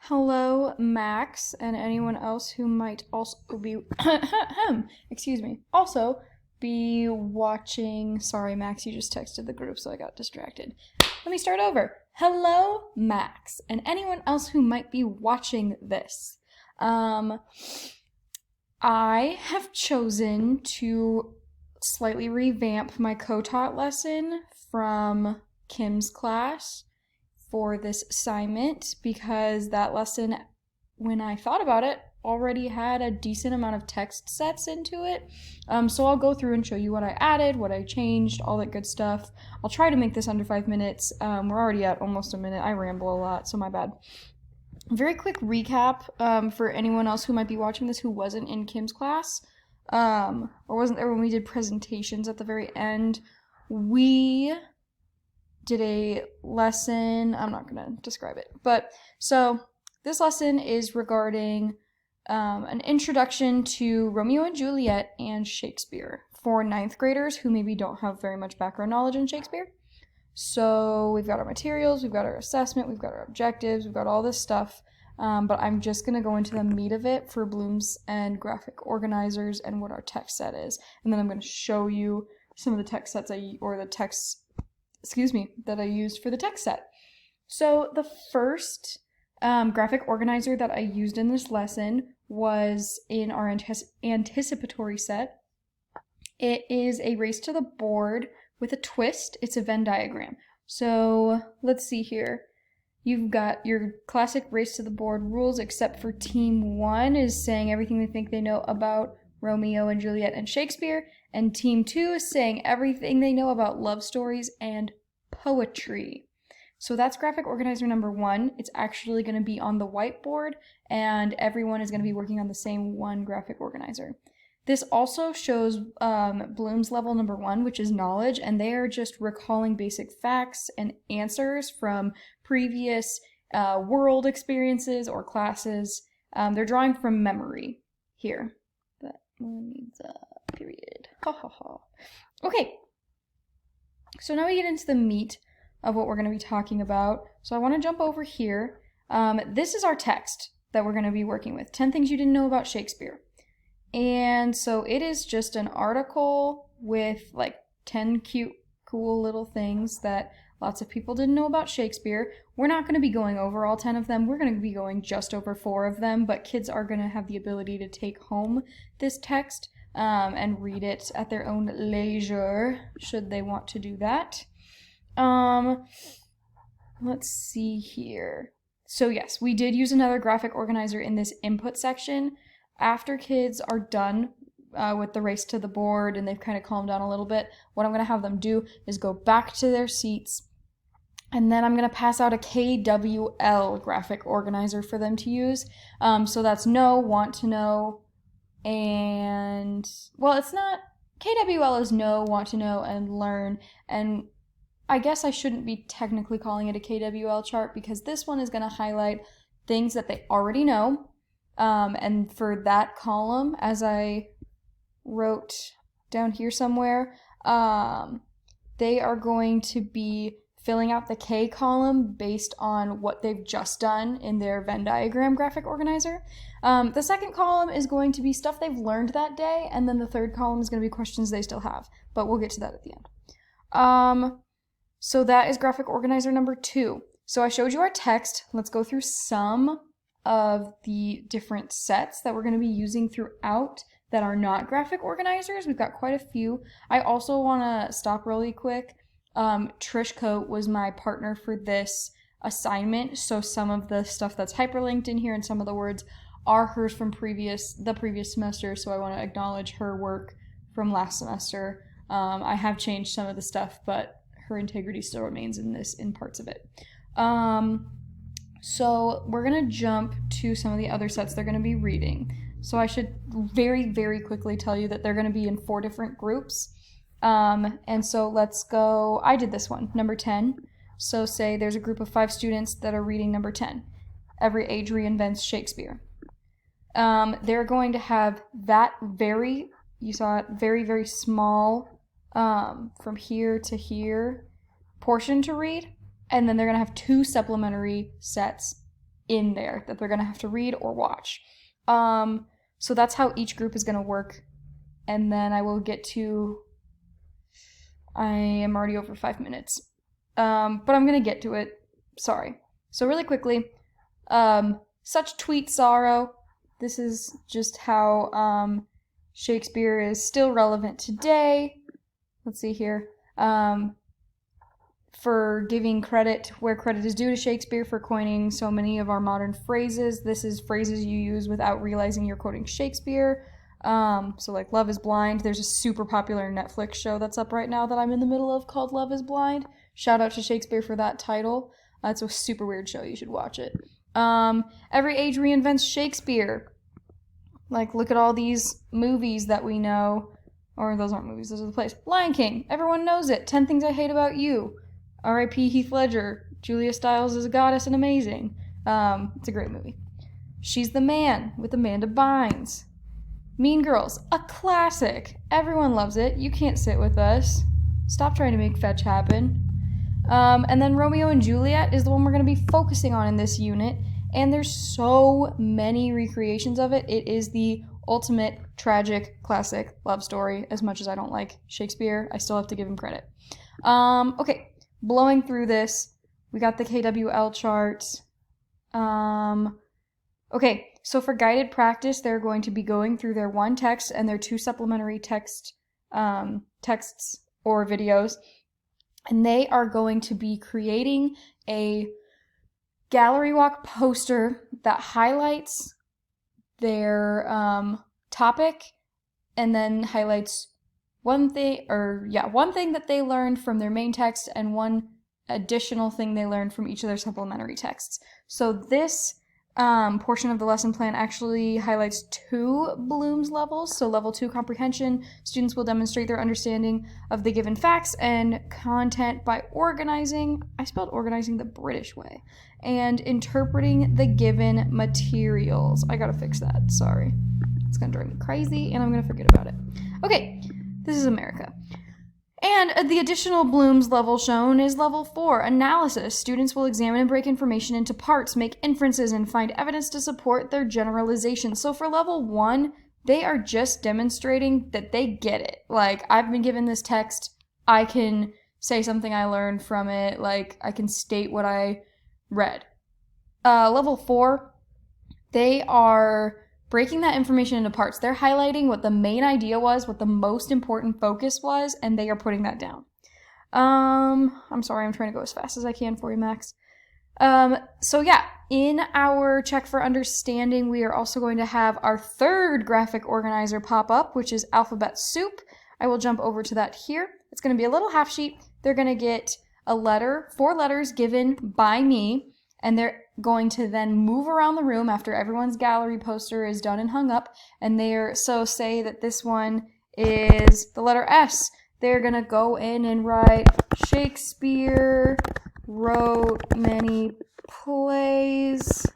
Hello, Max, and anyone else who might also be, excuse me, also be watching. Sorry, Max, you just texted the group, so I got distracted. Let me start over. Hello, Max, and anyone else who might be watching this. I have chosen to slightly revamp my co-taught lesson from Kim's class for this assignment because that lesson, when I thought about it, already had a decent amount of text sets into it. So I'll go through and show you what I added, what I changed, all that good stuff. I'll try to make this under 5 minutes. We're already at almost a minute. I ramble a lot, so my bad. Very quick recap for anyone else who might be watching this who wasn't in Kim's class or wasn't there when we did presentations at the very end. We did a lesson. I'm not going to describe it. But so this lesson is regarding an introduction to Romeo and Juliet and Shakespeare for 9th graders who maybe don't have very much background knowledge in Shakespeare. So we've got our materials, we've got our assessment, we've got our objectives, we've got all this stuff. But I'm just going to go into the meat of it for Bloom's and graphic organizers and what our text set is. And then I'm going to show you some of the text sets that I used for the text set. So the first graphic organizer that I used in this lesson was in our anticipatory set. It is a race to the board with a twist. It's a Venn diagram. So let's see here. You've got your classic race to the board rules, except for team 1 is saying everything they think they know about Romeo and Juliet and Shakespeare, and team 2 is saying everything they know about love stories and poetry. So that's graphic organizer number 1. It's actually going to be on the whiteboard, and everyone is going to be working on the same one graphic organizer. This also shows Bloom's level number 1, which is knowledge, and they are just recalling basic facts and answers from previous world experiences or classes. They're drawing from memory here. That needs a period. Ha ha ha. Okay, so now we get into the meat of what we're going to be talking about. So I want to jump over here. This is our text that we're going to be working with. 10 things you didn't know about Shakespeare. And so it is just an article with like 10 cute, cool little things that lots of people didn't know about Shakespeare. We're not going to be going over all 10 of them. We're going to be going just over 4 of them, but kids are going to have the ability to take home this text and read it at their own leisure, should they want to do that. Let's see here. So yes, we did use another graphic organizer in this input section. After kids are done with the race to the board and they've kind of calmed down a little bit, what I'm going to have them do is go back to their seats, and then I'm going to pass out a KWL graphic organizer for them to use. So that's know, want to know, and, well, it's not, KWL is know, want to know, and learn, and I guess I shouldn't be technically calling it a KWL chart because this one is going to highlight things that they already know. And for that column, as I wrote down here somewhere, they are going to be filling out the K column based on what they've just done in their Venn diagram graphic organizer. The second column is going to be stuff they've learned that day, and then the third column is going to be questions they still have, but we'll get to that at the end. So that is graphic organizer number 2. So I showed you our text. Let's go through some of the different sets that we're going to be using throughout that are not graphic organizers. We've got quite a few. I also want to stop really quick. Trish Coate was my partner for this assignment, so some of the stuff that's hyperlinked in here and some of the words are hers from the previous semester, so I want to acknowledge her work from last semester. I have changed some of the stuff, but her integrity still remains in parts of it. So we're going to jump to some of the other sets they're going to be reading. So I should very, very quickly tell you that they're going to be in 4 different groups. And so let's go, I did this one, number 10. So say there's a group of 5 students that are reading number 10. Every age reinvents Shakespeare. They're going to have that very, you saw it, very, very small, from here to here portion to read. And then they're going to have 2 supplementary sets in there that they're going to have to read or watch. So that's how each group is going to work. And then I will get to... I am already over 5 minutes. But I'm going to get to it. Sorry. So really quickly, such tweet sorrow. This is just how Shakespeare is still relevant today. Let's see here. For giving credit where credit is due to Shakespeare for coining so many of our modern phrases. This is phrases you use without realizing you're quoting Shakespeare. So like Love is Blind. There's a super popular Netflix show that's up right now that I'm in the middle of called Love is Blind. Shout out to Shakespeare for that title. It's a super weird show. You should watch it. Every age reinvents Shakespeare. Like, look at all these movies that we know. Or those aren't movies, those are the plays. Lion King. Everyone knows it. 10 Things I Hate About You. R.I.P. Heath Ledger. Julia Stiles is a goddess and amazing. It's a great movie. She's the Man with Amanda Bynes. Mean Girls. A classic. Everyone loves it. You can't sit with us. Stop trying to make fetch happen. And then Romeo and Juliet is the one we're going to be focusing on in this unit. And there's so many recreations of it. It is the ultimate tragic classic love story. As much as I don't like Shakespeare, I still have to give him credit. Okay, blowing through this, we got the KWL charts. Okay, so for guided practice, they're going to be going through their one text and their 2 supplementary texts or videos. And they are going to be creating a gallery walk poster that highlights their topic and then highlights one thing that they learned from their main text and one additional thing they learned from each of their supplementary texts. So this portion of the lesson plan actually highlights 2 Bloom's levels. So level 2 comprehension, students will demonstrate their understanding of the given facts and content by organizing, I spelled organizing the British way, and interpreting the given materials. I gotta fix that, sorry. It's gonna drive me crazy and I'm gonna forget about it. Okay, this is America. And the additional Bloom's level shown is level 4, analysis. Students will examine and break information into parts, make inferences, and find evidence to support their generalization. So for level 1, they are just demonstrating that they get it. Like, I've been given this text, I can say something I learned from it, like, I can state what I read. Level 4, they are breaking that information into parts. They're highlighting what the main idea was, what the most important focus was, and they are putting that down. I'm sorry, I'm trying to go as fast as I can for you, Max. So yeah, in our check for understanding, we are also going to have our 3rd graphic organizer pop up, which is alphabet soup. I will jump over to that here. It's going to be a little half sheet. They're going to get a letter, 4 letters given by me, and they're going to then move around the room after everyone's gallery poster is done and hung up. And so say that this one is the letter S. They're going to go in and write, Shakespeare wrote many plays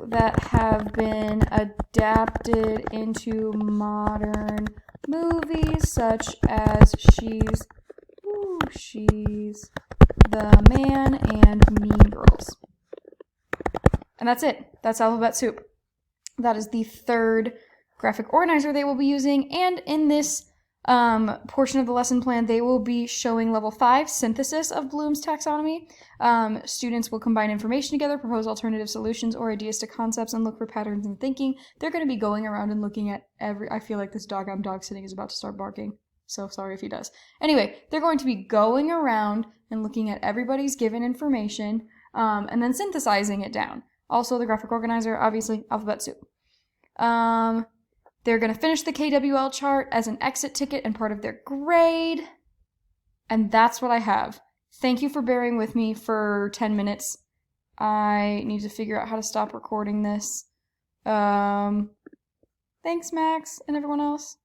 that have been adapted into modern movies, such as She's the Man and Mean Girls. And that's it. That's alphabet soup. That is the 3rd graphic organizer they will be using. And in this portion of the lesson plan, they will be showing level 5, synthesis of Bloom's taxonomy. Students will combine information together, propose alternative solutions or ideas to concepts, and look for patterns in thinking. They're going to be going around and looking at I feel like this dog I'm dog sitting is about to start barking. So sorry if he does. Anyway, they're going to be going around and looking at everybody's given information and then synthesizing it down. Also, the graphic organizer, obviously, alphabet soup. They're going to finish the KWL chart as an exit ticket and part of their grade. And that's what I have. Thank you for bearing with me for 10 minutes. I need to figure out how to stop recording this. Thanks, Max, and everyone else.